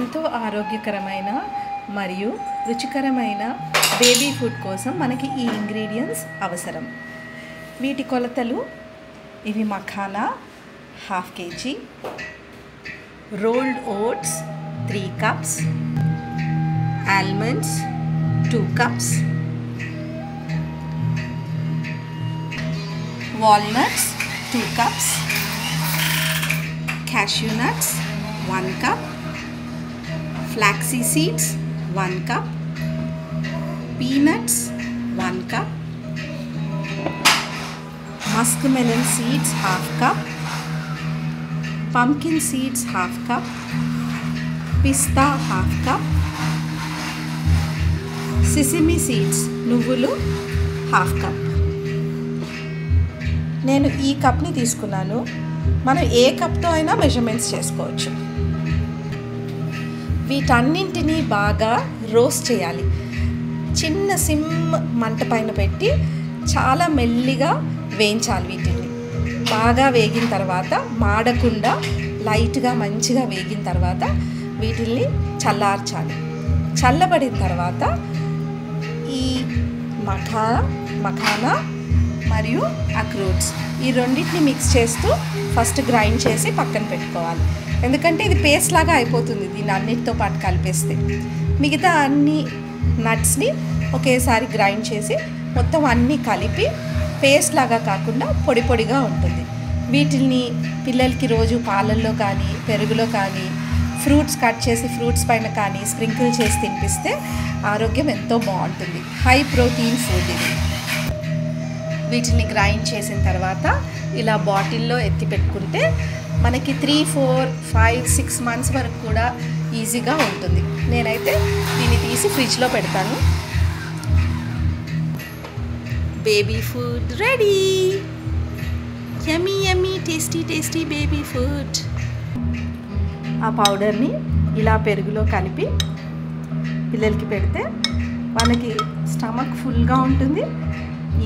ఎంతో ఆరోగ్యకరమైన మరియు రుచికరమైన బేబీ ఫుడ్ కోసం మనకి ఈ ఇంగ్రీడియంట్స్ అవసరం. వీటి కొలతలు ఇవి: makhana ½ kg, rolled oats 3 cups, almonds 2 cups, walnuts 2 cups, cashew nuts 1 cup, flaxseed seeds 1 cup, peanuts 1 cup, muskmelon seeds ½ cup, pumpkin seeds ½ cup, pista ½ cup, sesame seeds నువ్వులు ½ cup. నేను ఈ కప్ని తీసుకున్నాను. మనం ఏ కప్తో అయినా మెజర్మెంట్స్ చేసుకోవచ్చు. వీటన్నింటినీ బాగా రోస్ట్ చేయాలి. చిన్న సిమ్ మంట పైన పెట్టి చాలా మెల్లిగా వేయించాలి. వీటిని బాగా వేగిన తర్వాత, మాడకుండా లైట్గా మంచిగా వేగిన తర్వాత వీటిల్ని చల్లార్చాలి. చల్లబడిన తర్వాత ఈ మఖానా మరియు అక్రూట్స్ ఈ రెండింటిని మిక్స్ చేస్తూ ఫస్ట్ గ్రైండ్ చేసి పక్కన పెట్టుకోవాలి. ఎందుకంటే ఇది పేస్ట్ లాగా అయిపోతుంది దీన్ని అన్నిటితో పాటు కలిపేస్తే. మిగతా అన్ని నట్స్ని ఒకేసారి గ్రైండ్ చేసి మొత్తం అన్నీ కలిపి పేస్ట్ లాగా కాకుండా పొడి పొడిగా ఉంటుంది. వీటిని పిల్లలకి రోజు పాలల్లో కానీ పెరుగులో కానీ ఫ్రూట్స్ కట్ చేసి ఫ్రూట్స్ పైన కానీ స్ప్రింకిల్ చేసి తినిపిస్తే ఆరోగ్యం ఎంతో బాగుంటుంది. హై ప్రోటీన్ ఫుడ్ ఇది. వీటిని గ్రైండ్ చేసిన తర్వాత ఇలా బాటిల్లో ఎత్తి పెట్టుకుంటే మనకి 3, 4, 5, 6 months వరకు కూడా ఈజీగా ఉంటుంది. నేనైతే దీన్ని తీసి ఫ్రిడ్జ్లో పెడతాను. Baby food ready. Yummy yummy tasty tasty baby food. ఆ పౌడర్ని ఇలా పెరుగులో కలిపి పిల్లలకి పెడితే వాళ్ళకి స్టమక్ ఫుల్గా ఉంటుంది,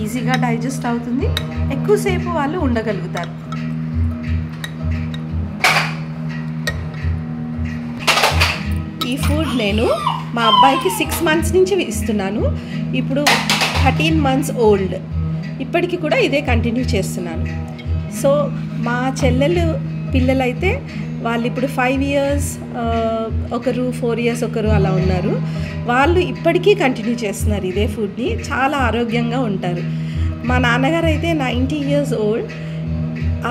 ఈజీగా డైజెస్ట్ అవుతుంది, ఎక్కువసేపు వాళ్ళు ఉండగలుగుతారు. ఈ ఫుడ్ నేను మా అబ్బాయికి 6 months నుంచి ఇస్తున్నాను. ఇప్పుడు 13 months ఓల్డ్. ఇప్పటికి కూడా ఇదే కంటిన్యూ చేస్తున్నాను. సో మా చెల్లెలు పిల్లలైతే వాళ్ళు ఇప్పుడు 5 years ఒకరు, 4 years ఒకరు అలా ఉన్నారు. వాళ్ళు ఇప్పటికీ కంటిన్యూ చేస్తున్నారు ఇదే ఫుడ్ని. చాలా ఆరోగ్యంగా ఉంటారు. మా నాన్నగారు అయితే 90 years ఓల్డ్.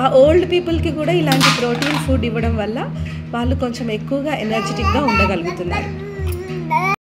ఆ ఓల్డ్ పీపుల్కి కూడా ఇలాంటి ప్రోటీన్ ఫుడ్ ఇవ్వడం వల్ల వాళ్ళు కొంచెం ఎక్కువగా ఎనర్జెటిక్గా ఉండగలుగుతున్నారు.